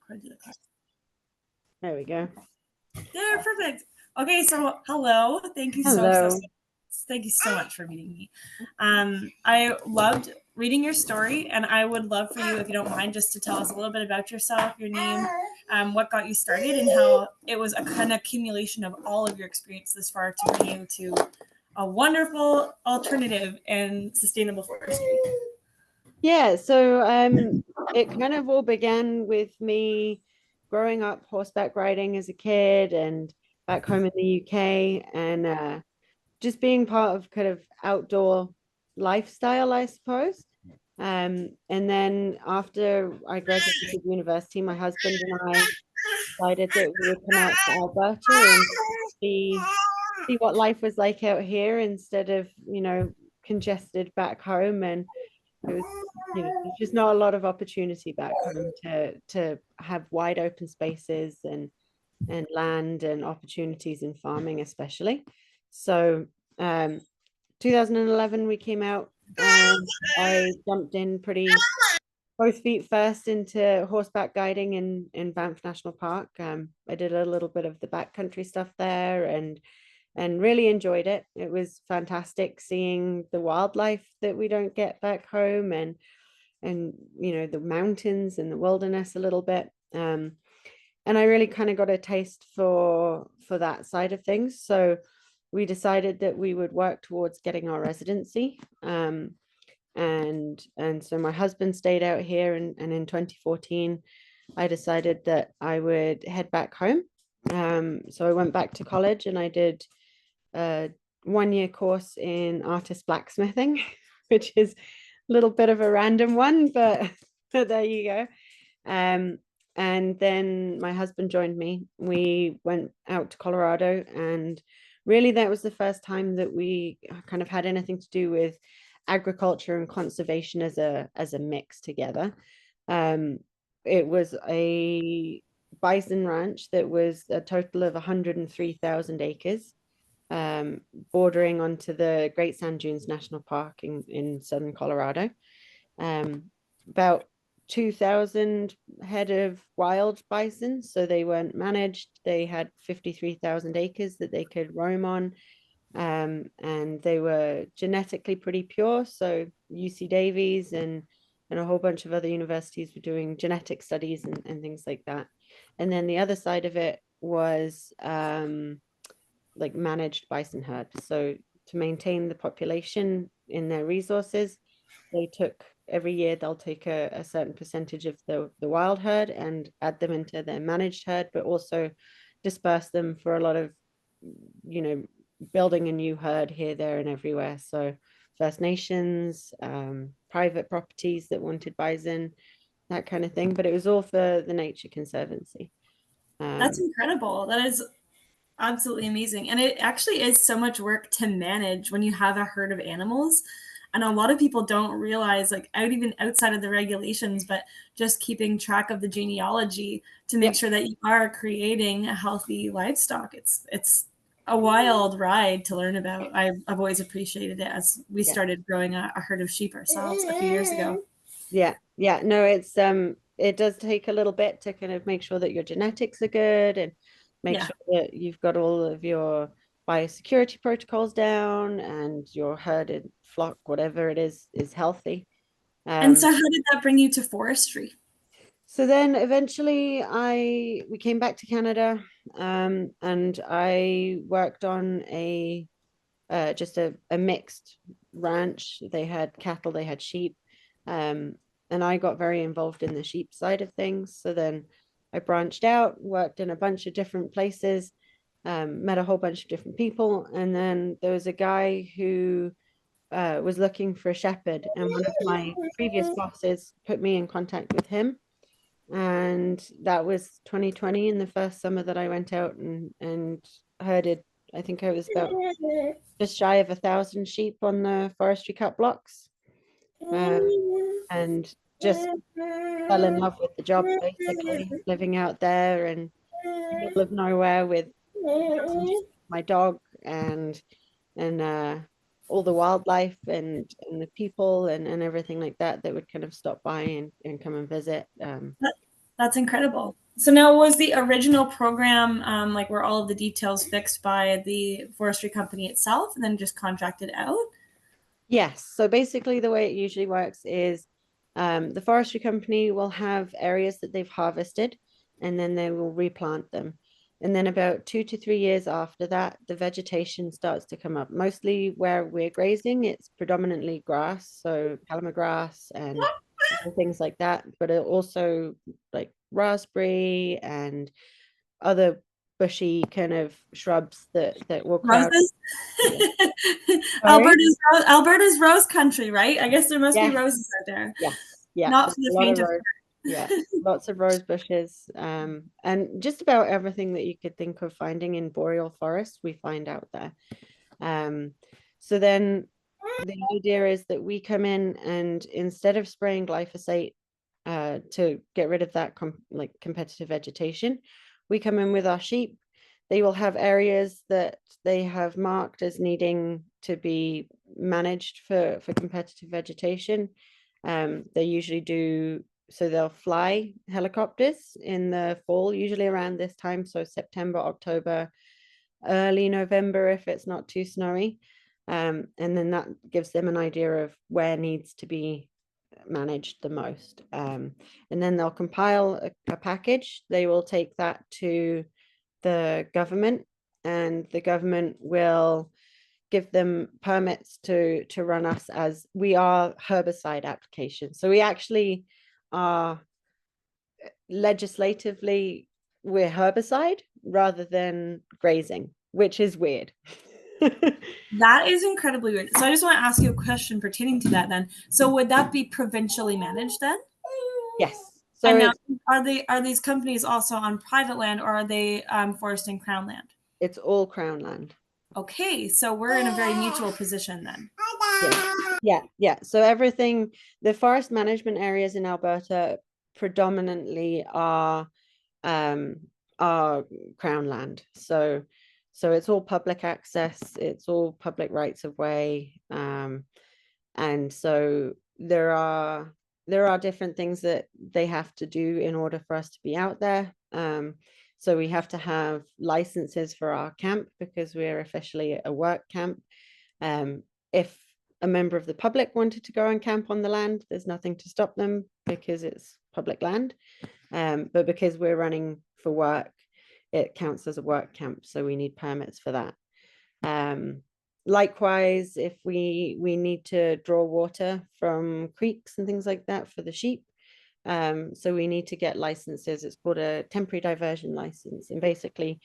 How do I do the clap? There we go. There, perfect. Okay, so hello. Thank you thank you so much for meeting me. I loved reading your story, and I would love for you, if you don't mind, just to tell us a little bit about yourself, your name, what got you started, and how it was a kind of accumulation of all of your experience this far to bring you to a wonderful alternative and sustainable forestry. Yeah, so it kind of all began with me growing up horseback riding as a kid and back home in the UK, and just being part of kind of outdoor lifestyle, I suppose. And then after I graduated university, my husband and I decided that we would come out to Alberta and see what life was like out here instead of, congested back home. And it was, there's just not a lot of opportunity back home to have wide open spaces and land and opportunities in farming, especially. So 2011 we came out, and I jumped in pretty both feet first into horseback guiding in Banff National Park. I did a little bit of the backcountry stuff there, and really enjoyed it. It was fantastic seeing the wildlife that we don't get back home, and the mountains and the wilderness a little bit. And I really kind of got a taste for that side of things. So we decided that we would work towards getting our residency. And so my husband stayed out here, and in 2014 I decided that I would head back home. So I went back to college and I did a 1-year course in artist blacksmithing, which is a little bit of a random one, but there you go. And then my husband joined me. We went out to Colorado, and really that was the first time that we kind of had anything to do with agriculture and conservation as a mix together. It was a bison ranch that was a total of 103,000 acres, bordering onto the Great Sand Dunes National Park in southern Colorado. About 2,000 head of wild bison, so they weren't managed. They had 53,000 acres that they could roam on, and they were genetically pretty pure. So UC Davies and a whole bunch of other universities were doing genetic studies and things like that. And then the other side of it was like managed bison herd. So to maintain the population in their resources, they took every year they'll take a certain percentage of the wild herd and add them into their managed herd, but also disperse them for a lot of, building a new herd here, there, and everywhere. So First Nations, private properties that wanted bison, that kind of thing. But it was all for the Nature Conservancy. That's incredible. That is absolutely amazing. And it actually is so much work to manage when you have a herd of animals. And a lot of people don't realize, like, even outside of the regulations, but just keeping track of the genealogy to make sure that you are creating a healthy livestock. It's a wild ride to learn about. I've always appreciated it as we started growing a herd of sheep ourselves a few years ago. Yeah. No, it does take a little bit to kind of make sure that your genetics are good and make sure that you've got all of your biosecurity protocols down and your herded flock, whatever it is healthy. And so how did that bring you to forestry? So then eventually we came back to Canada, and I worked on just a mixed ranch. They had cattle, they had sheep. And I got very involved in the sheep side of things. So then I branched out, worked in a bunch of different places, met a whole bunch of different people. And then there was a guy who was looking for a shepherd. And one of my previous bosses put me in contact with him. And that was 2020, in the first summer that I went out and herded. I think I was about just shy of 1,000 sheep on the forestry cut blocks. And just fell in love with the job, basically, living out there and in the middle of nowhere with my dog and all the wildlife and the people and everything like that would kind of stop by and come and visit. That's incredible. So now, was the original program like were all of the details fixed by the forestry company itself and then just contracted out? Yes. So basically, the way it usually works is the forestry company will have areas that they've harvested and then they will replant them. And then about 2 to 3 years after that, the vegetation starts to come up. Mostly where we're grazing, it's predominantly grass, so palmer grass and things like that, but it also like raspberry and other bushy kind of shrubs that will crowd. Roses? Yeah. Sorry? Alberta's rose country, right? I guess there must be Yes. roses out there. Yes. Yeah. Not There's for the a lot of faint of rose. Yeah. Lots of rose bushes. And just about everything that you could think of finding in boreal forest, we find out there. Um, so then the idea is that we come in and instead of spraying glyphosate to get rid of that like competitive vegetation, we come in with our sheep. They will have areas that they have marked as needing to be managed for competitive vegetation. They usually do, so they'll fly helicopters in the fall, usually around this time, so September, October, early November if it's not too snowy. And then that gives them an idea of where needs to be managed the most. And then they'll compile a package. They will take that to the government, and the government will give them permits to run us as we are herbicide applications. So we actually are legislatively, we're herbicide rather than grazing, which is weird. That is incredibly weird. So I just want to ask you a question pertaining to that then. So would that be provincially managed then? Yes. So And now it's are these companies also on private land or are they forest and crown land? it's all crown land. Okay, so we're in a very mutual position then. Yeah. Yeah, yeah. So everything, the forest management areas in Alberta predominantly um are crown land. So it's all public access, it's all public rights of way. And so there are different things that they have to do in order for us to be out there. So we have to have licenses for our camp because we're officially a work camp. If a member of the public wanted to go on camp on the land, there's nothing to stop them because it's public land. But because we're running for work, it counts as a work camp, so we need permits for that. Likewise, if we need to draw water from creeks and things like that for the sheep, so we need to get licenses. It's called a temporary diversion license, and basically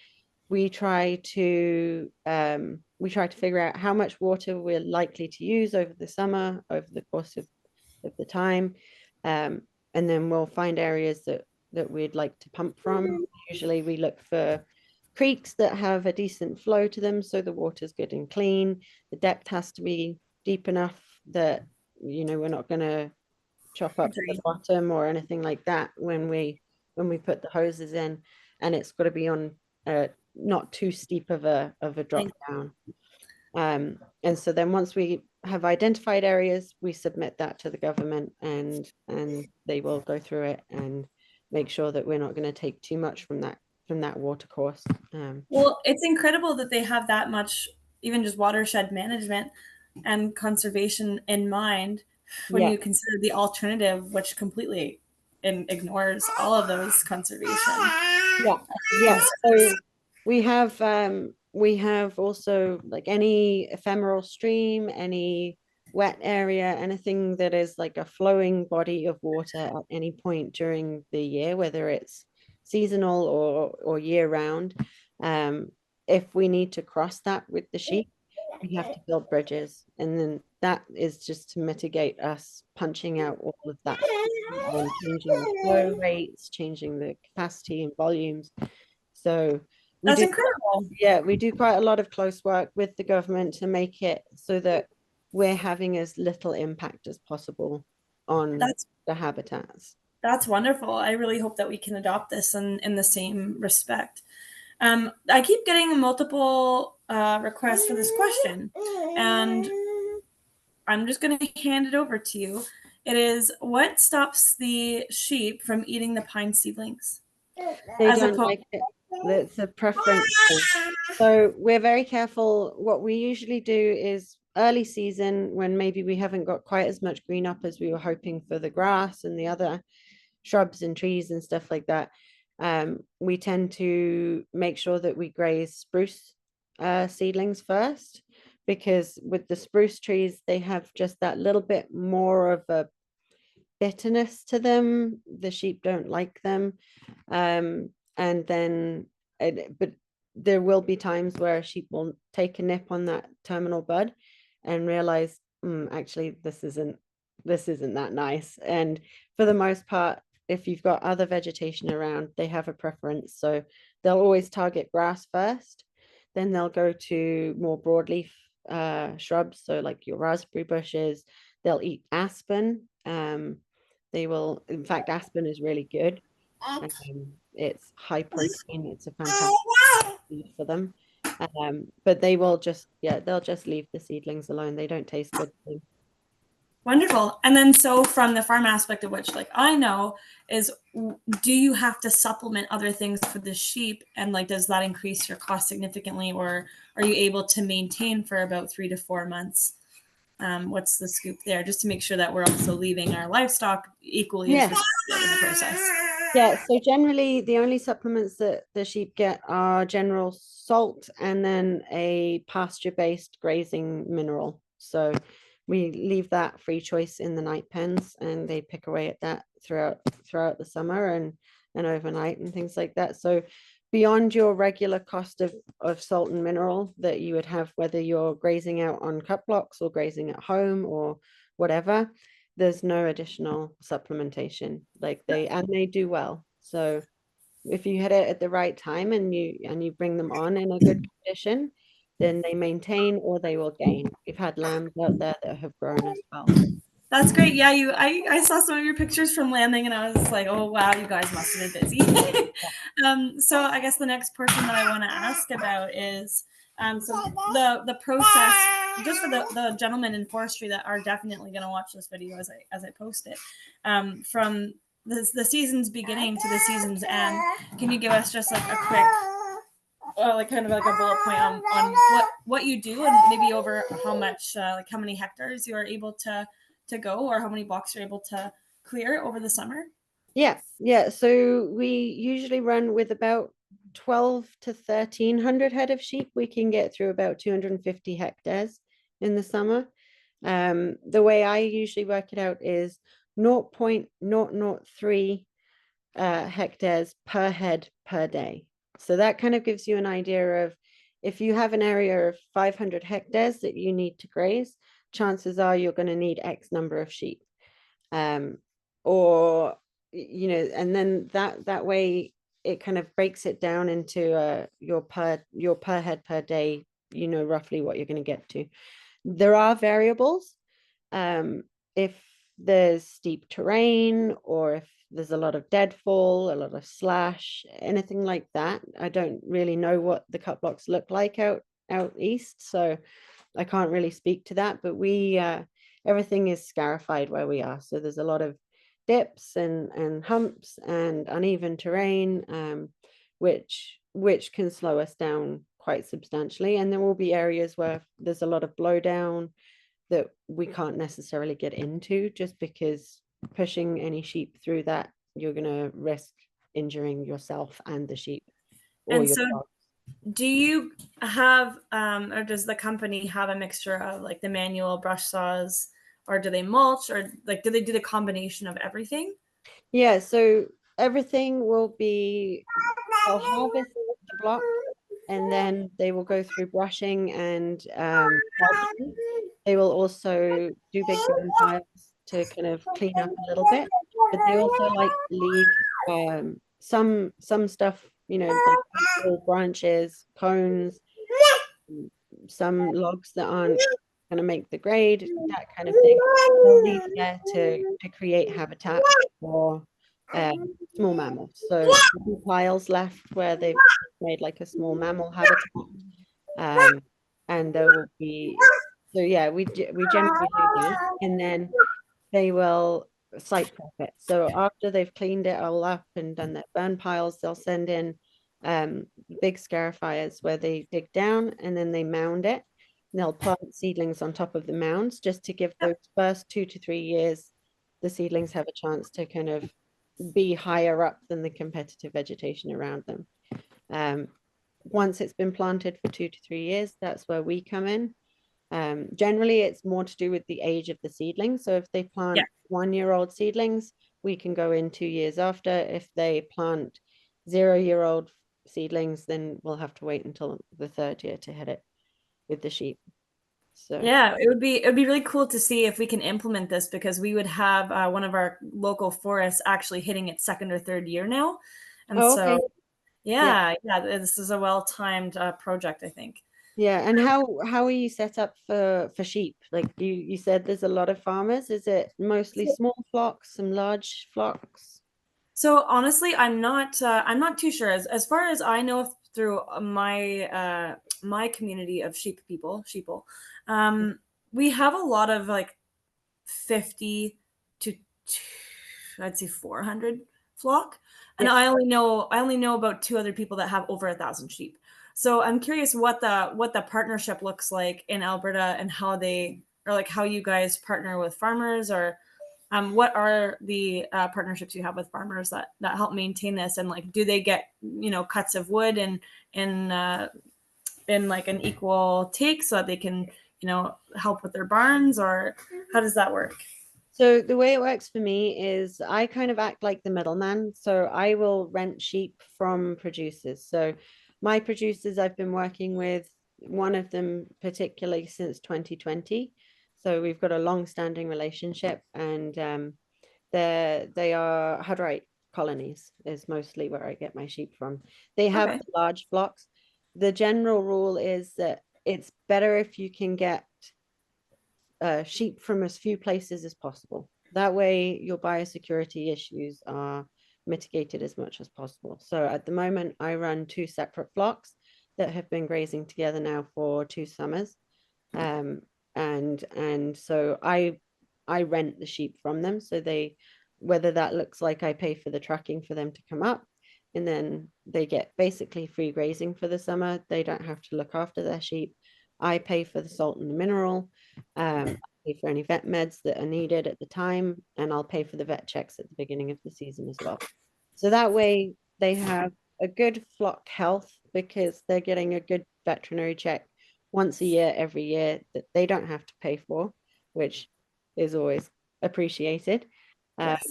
we try to figure out how much water we're likely to use over the summer, over the course of the time, and then we'll find areas that we'd like to pump from. Usually we look for creeks that have a decent flow to them, so the water's good and clean. The depth has to be deep enough that we're not going to chop up the Agreed. bottom or anything like that when we put the hoses in, and it's got to be on not too steep of a drop down. And so then once we have identified areas, we submit that to the government, and they will go through it and make sure that we're not going to take too much from that water course. Well, it's incredible that they have that much, even just watershed management and conservation in mind when Yeah, you consider the alternative, which completely ignores all of those conservation. yeah, yeah. So we have also like any ephemeral stream, any wet area, anything that is like a flowing body of water at any point during the year, whether it's seasonal or year round. Um, if we need to cross that with the sheep, we have to build bridges, and then that is just to mitigate us punching out all of that and changing the flow rates, changing the capacity and volumes. So we That's do, incredible. yeah, we do quite a lot of close work with the government to make it so that we're having as little impact as possible on That's the habitats. that's wonderful. I really hope that we can adopt this in the same respect. I keep getting multiple requests for this question, and I'm just going to hand it over to you. It is, what stops the sheep from eating the pine seedlings? They As don't opposed, like it. It's a preference thing. So we're very careful. What we usually do is early season, when maybe we haven't got quite as much green up as we were hoping for the grass and the other shrubs and trees and stuff like that, we tend to make sure that we graze spruce seedlings first, because with the spruce trees, they have just that little bit more of a bitterness to them. The sheep don't like them. And then, but there will be times where a sheep will take a nip on that terminal bud and realize, actually, this isn't that nice. And for the most part, if you've got other vegetation around, they have a preference. So they'll always target grass first, then they'll go to more broadleaf shrubs, so like your raspberry bushes. They'll eat aspen. They will, in fact, aspen is really good. It's high protein. It's a fantastic food for them. But they will just, yeah, they'll just leave the seedlings alone. They don't taste good to them. wonderful. And then, so from the farm aspect of which, like, I know is, do you have to supplement other things for the sheep? And like, does that increase your cost significantly, or are you able to maintain for about 3 to 4 months? What's the scoop there, just to make sure that we're also leaving our livestock equally as responsible in the process? Yeah, so generally the only supplements that the sheep get are general salt and then a pasture-based grazing mineral. So we leave that free choice in the night pens, and they pick away at that throughout the summer and overnight and things like that. So beyond your regular cost of salt and mineral that you would have, whether you're grazing out on cut blocks or grazing at home or whatever, there's no additional supplementation. Like they do well. So if you hit it at the right time and you bring them on in a good condition, then they maintain or they will gain. We've had lambs out there that have grown as well. That's great. Yeah, I saw some of your pictures from landing, and I was like, oh wow, you guys must have been busy. So I guess the next portion that I want to ask about is, so the process, just for the gentlemen in forestry that are definitely going to watch this video as I post it, from the season's beginning to the season's end. Can you give us just like a quick, like kind of like a bullet point on what you do, and maybe over how much, like how many hectares you are able to go, or how many blocks you're able to clear over the summer? Yeah. So we usually run with about 12 to 1300 head of sheep. We can get through about 250 hectares in the summer. The way I usually work it out is 0.003 hectares per head per day. So that kind of gives you an idea of, if you have an area of 500 hectares that you need to graze, chances are you're going to need X number of sheep. Or, and then that way it kind of breaks it down into your per head per day, roughly what you're going to get to. There are variables. If there's steep terrain, or if there's a lot of deadfall, a lot of slash, anything like that. I don't really know what the cut blocks look like out east, so I can't really speak to that. But we everything is scarified where we are, so there's a lot of dips and humps and uneven terrain, which can slow us down quite substantially. And there will be areas where there's a lot of blowdown that we can't necessarily get into, just because pushing any sheep through that, you're going to risk injuring yourself and the sheep or And your so, dog. do you have, or does the company have a mixture of like the manual brush saws, or do they mulch, or like do they do the combination of everything? Yeah, so everything will be, they'll harvest the block, and then they will go through brushing and mulching. They will also do big burn piles to kind of clean up a little bit, but they also like to leave some stuff, like little branches, cones, some logs that aren't going to make the grade, that kind of thing. They'll leave there to create habitat for small mammals. So piles left where they've made like a small mammal habitat. And there will be, so yeah, we generally do that. And then they will site prep it. So after they've cleaned it all up and done their burn piles, they'll send in big scarifiers where they dig down and then they mound it. And they'll plant seedlings on top of the mounds just to give those first 2 to 3 years, the seedlings have a chance to kind of be higher up than the competitive vegetation around them. Um, Once it's been planted for 2 to 3 years, that's where we come in. Generally, it's more to do with the age of the seedling. So if they Yeah. plant 1 year old seedlings, we can go in 2 years after. If they plant 0 year old seedlings, then we'll have to wait until the third year to hit it with the sheep. So, Yeah, it would be really cool to see if we can implement this because we would have one of our local forests actually hitting its second or third year now. And oh, okay. so, Yeah. yeah, this is a well-timed project, I think. Yeah. And how are you set up for sheep? Like you said there's a lot of farmers. Is it mostly So, small flocks, some large flocks? so honestly, I'm not too sure. As far as I know through my community of sheeple, we have a lot of like 50 to I'd say 400 flock. And Yeah. I only know about two other people that have over 1,000 sheep. So I'm curious what the partnership looks like in Alberta and how they or like how you guys partner with farmers or what are the partnerships you have with farmers that help maintain this and like do they get cuts of wood and in like an equal take so that they can help with their barns or how does that work? So the way it works for me is I kind of act like the middleman. So I will rent sheep from producers. So my producers I've been working with, one of them particularly since 2020. So we've got a long-standing relationship and they are hydrite colonies is mostly where I get my sheep from. They have Okay. the large flocks. The general rule is that it's better if you can get sheep from as few places as possible. That way, your biosecurity issues are mitigated as much as possible. So at the moment, I run two separate flocks that have been grazing together now for 2 summers. Um, and so I rent the sheep from them. So they, whether that looks like I pay for the trucking for them to come up, and then they get basically free grazing for the summer. They don't have to look after their sheep. I pay for the salt and the mineral. I pay for any vet meds that are needed at the time, and I'll pay for the vet checks at the beginning of the season as well. So that way they have a good flock health because they're getting a good veterinary check once a year, every year that they don't have to pay for, which is always appreciated. Yes.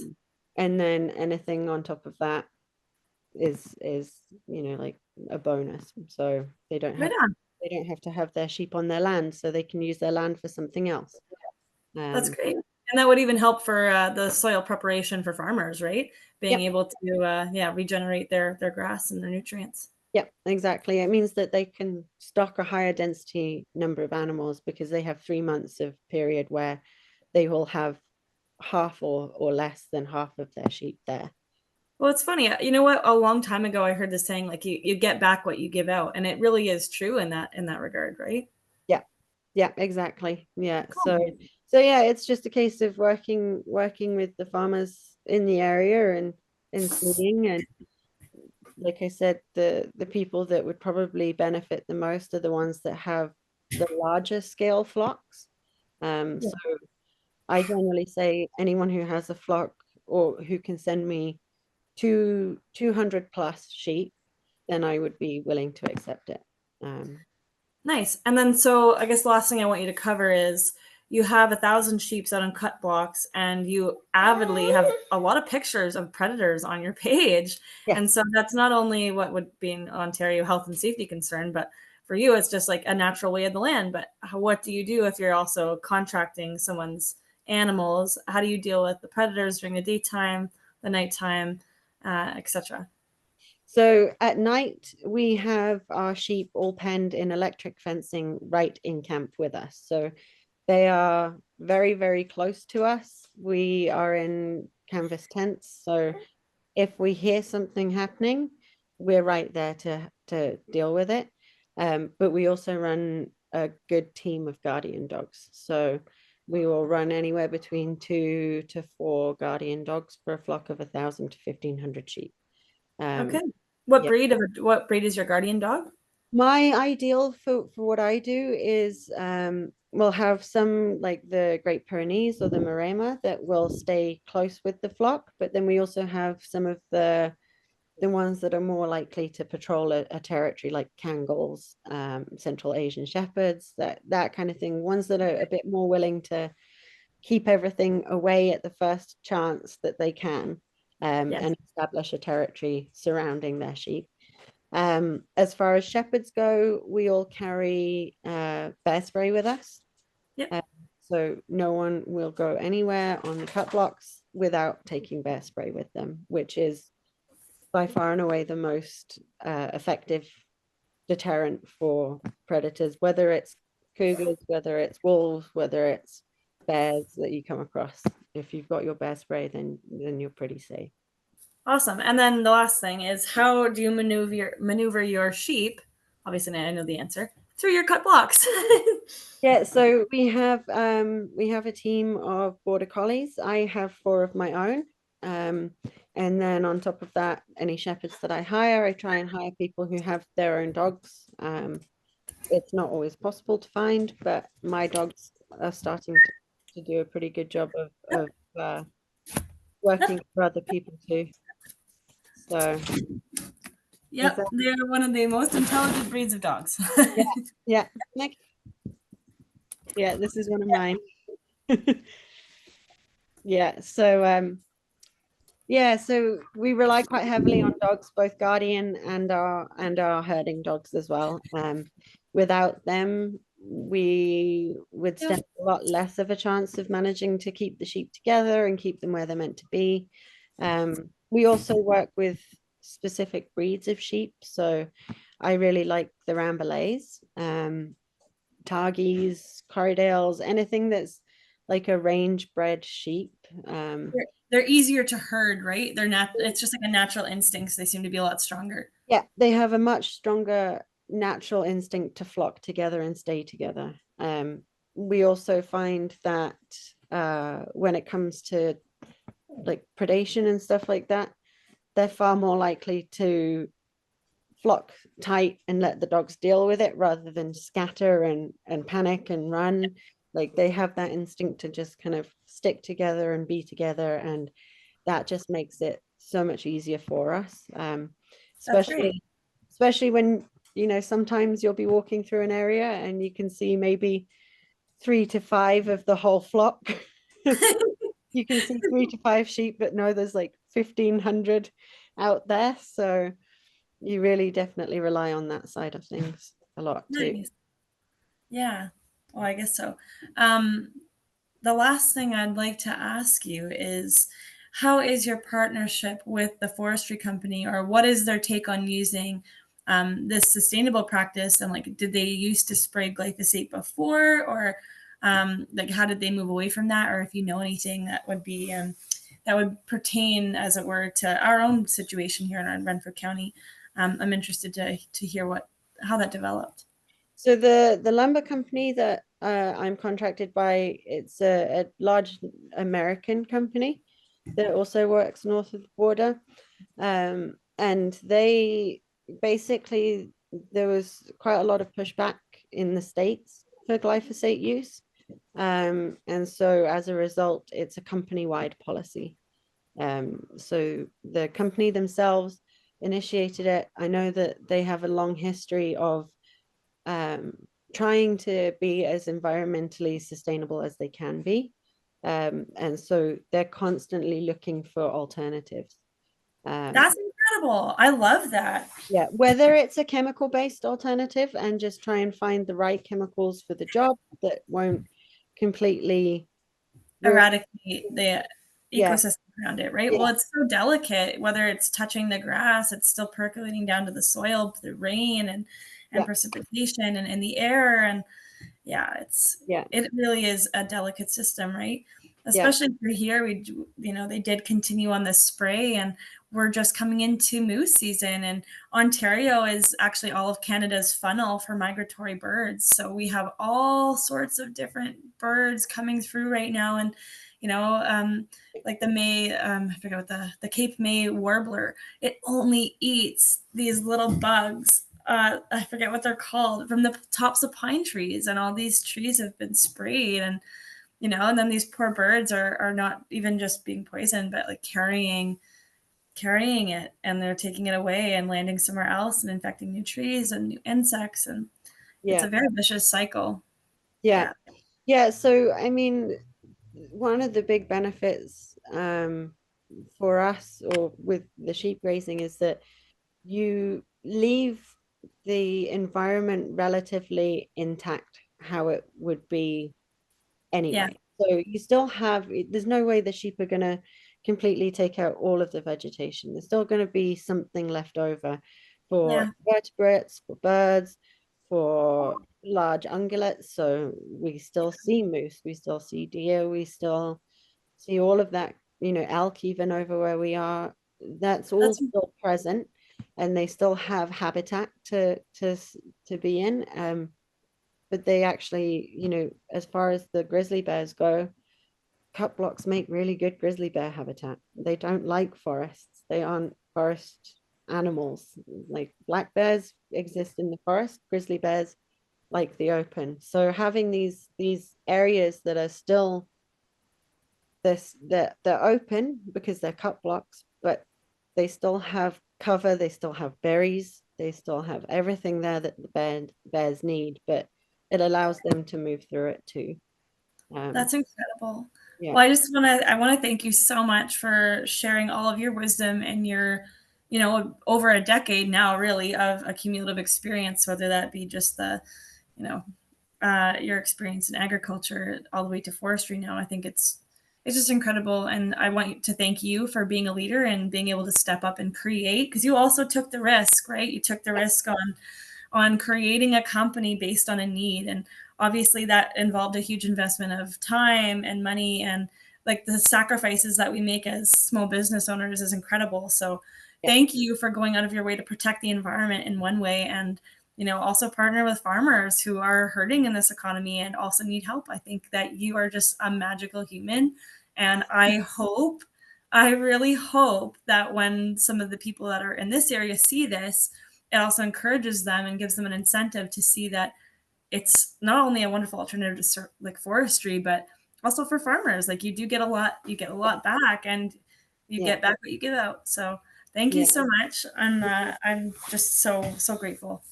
And then anything on top of that is like a bonus. So Right on. they don't have to have their sheep on their land, so they can use their land for something else. That's Um, great. And that would even help for the soil preparation for farmers, right? Being yep, able to yeah, regenerate their grass and their nutrients. yep, exactly. It means that they can stock a higher density number of animals because they have 3 months of period where they will have half or less than half of their sheep there. Well, it's funny. You know what? A long time ago, I heard this saying like you get back what you give out, and it really is true in that regard, right? Yeah, yeah, exactly. Yeah. So Cool. so yeah, it's just a case of working with the farmers in the area and seeing, and like I said, the people that would probably benefit the most are the ones that have the larger scale flocks. Yeah. So I generally say anyone who has a flock or who can send me 200 plus sheep, then I would be willing to accept it. Nice. And then, so I guess the last thing I want you to cover is you have 1,000 sheep out on cut blocks, and you avidly have a lot of pictures of predators on your page. Yes. And so that's not only what would be an Ontario health and safety concern, but for you, it's just like a natural way of the land. But what do you do if you're also contracting someone's animals? How do you deal with the predators during the daytime, the nighttime, etc.? So at night, we have our sheep all penned in electric fencing right in camp with us. So they are very, very close to us. We are in canvas tents. So if we hear something happening, we're right there to deal with it. But we also run a good team of guardian dogs. So we will run anywhere between 2 to 4 guardian dogs for a flock of 1,000 to 1,500 sheep. Okay. Yeah. What breed is your guardian dog? My ideal for what I do is we'll have some like the Great Pyrenees or the Maremma that will stay close with the flock, but then we also have some of the ones that are more likely to patrol a territory, like Kangals, Central Asian Shepherds, that kind of thing. Ones that are a bit more willing to keep everything away at the first chance that they can, Yes. and establish a territory surrounding their sheep. As far as shepherds go, we all carry bear spray with us. Yep. Uh, so no one will go anywhere on the cut blocks without taking bear spray with them, which is by far and away the most effective deterrent for predators, whether it's cougars, whether it's wolves, whether it's bears that you come across. If you've got your bear spray, then you're pretty safe. Awesome. And then the last thing is, how do you maneuver your sheep? Obviously, I know the answer through your cut blocks. Yeah, so we have a team of border collies. I have 4 of my own. And then on top of that, any shepherds that I hire, I try and hire people who have their own dogs. It's not always possible to find, but my dogs are starting to do a pretty good job of working for other people too. So is Yep, that, they're one of the most intelligent breeds of dogs. yeah, yeah, Nick? Yeah, this is one of mine. Yeah, so we rely quite heavily on dogs, both guardian and our herding dogs as well. Without them, we would Yeah. stand a lot less of a chance of managing to keep the sheep together and keep them where they're meant to be. We also work with specific breeds of sheep. So I really like the Rambouillets, Targies, Corriedales, anything that's like a range bred sheep. They're easier to herd, right? It's just like a natural instinct. So they seem to be a lot stronger. Yeah, they have a much stronger natural instinct to flock together and stay together. We also find that when it comes to like predation and stuff like that, they're far more likely to flock tight and let the dogs deal with it rather than scatter and panic and run. Like they have that instinct to just kind of stick together and be together, and that just makes it so much easier for us. That's great. Especially when sometimes you'll be walking through an area and you can see maybe 3 to 5 of the whole flock. You can see 3 to 5 sheep, but no, there's like 1,500 out there. So you really definitely rely on that side of things a lot too. Nice. Yeah. Well, I guess so. Um, the last thing I'd like to ask you is, how is your partnership with the forestry company, or what is their take on using this sustainable practice? And like, did they used to spray glyphosate before, or like how did they move away from that? Or if you know anything that would pertain, as it were, to our own situation here in Renfrew County. I'm interested to hear how that developed. So the lumber company that I'm contracted by, it's a large American company that also works north of the border. And they basically, there was quite a lot of pushback in the States for glyphosate use. And so as a result, it's a company-wide policy. So the company themselves initiated it. I know that they have a long history of trying to be as environmentally sustainable as they can be. And so they're constantly looking for alternatives. That's incredible. I love that. Yeah, whether it's a chemical based alternative and just try and find the right chemicals for the job that won't completely ruin. Eradicate the Yeah, ecosystem around it, right? Well, yeah, it's so delicate, whether it's touching the grass, it's still percolating down to the soil through rain and yeah, precipitation and the air. And yeah, yeah, it really is a delicate system, right? yeah, Especially for here, they did continue on this spray, and we're just coming into moose season, and Ontario is actually all of Canada's funnel for migratory birds. So we have all sorts of different birds coming through right now. And, you know, like the May, I forget what the Cape May warbler, it only eats these little bugs. I forget what they're called, from the tops of pine trees, and all these trees have been sprayed, and and then these poor birds are not even just being poisoned, but like carrying it, and they're taking it away and landing somewhere else and infecting new trees and new insects, and it's Yeah. a very vicious cycle. Yeah. Yeah. Yeah. So, I mean, one of the big benefits for us or with the sheep grazing is that you leave the environment relatively intact how it would be Yeah. anyway. So you still have, there's no way the sheep are going to completely take out all of the vegetation. There's still going to be something left over for Yeah. vertebrates, for birds, for large ungulates. So we still see moose, we still see deer, we still see all of that, elk even over where we are. That's all That's still present, and they still have habitat to be in. But they actually, as far as the grizzly bears go, cut blocks make really good grizzly bear habitat. They don't like forests. They aren't forest animals. Like black bears exist in the forest, grizzly bears like the open. So having these areas that are still they're open because they're cut blocks, but they still have cover, they still have berries, they still have everything there that the bears need, but it allows them to move through it too. Um, That's incredible. yeah, Well, I want to thank you so much for sharing all of your wisdom and your, over a decade now, really, of a cumulative experience, whether that be just you know, your experience in agriculture all the way to forestry now. I think it's just incredible, and I want to thank you for being a leader and being able to step up and create, because you also took the risk, right? You took the risk on creating a company based on a need. And obviously that involved a huge investment of time and money, and like the sacrifices that we make as small business owners is incredible. So yeah, thank you for going out of your way to protect the environment in one way, and also partner with farmers who are hurting in this economy and also need help. I think that you are just a magical human, and I really hope that when some of the people that are in this area see this, it also encourages them and gives them an incentive to see that it's not only a wonderful alternative to like forestry, but also for farmers. Like you get a lot back, and you yeah, get back what you give out. So thank you yeah, so much. I'm just so grateful.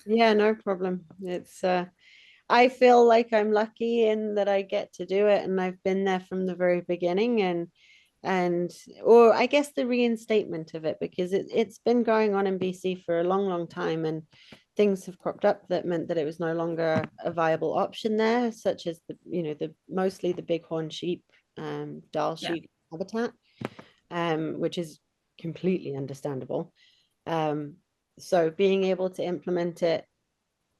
yeah, no problem. It's I feel like I'm lucky in that I get to do it, and I've been there from the very beginning, and or I guess the reinstatement of it, because it's been going on in BC for a long time, and things have cropped up that meant that it was no longer a viable option there, such as the mostly the bighorn sheep, Dall Yeah. sheep habitat, which is completely understandable. Um, so being able to implement it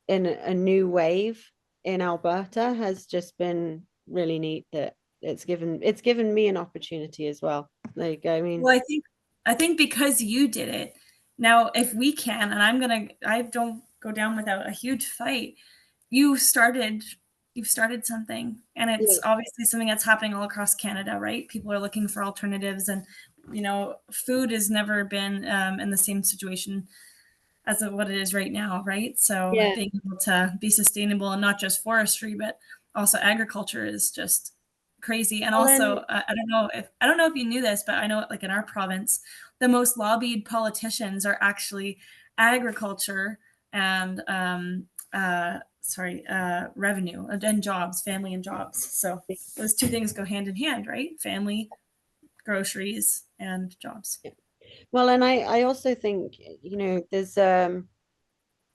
in a new wave in Alberta has just been really neat, that it's given me an opportunity as well. Like, I mean, Well, I think because you did it. Now, if we can, and I don't go down without a huge fight. You started you've started something, and it's yeah, obviously something that's happening all across Canada, right? People are looking for alternatives, and food has never been in the same situation as of what it is right now, right? So yeah. being able to be sustainable, and not just forestry, but also agriculture, is just crazy. And Well, also, then, I don't know if you knew this, but I know, like in our province, the most lobbied politicians are actually agriculture and revenue and jobs, family and jobs. So those two things go hand in hand, right? Family, groceries, and jobs. well, and I also think, there's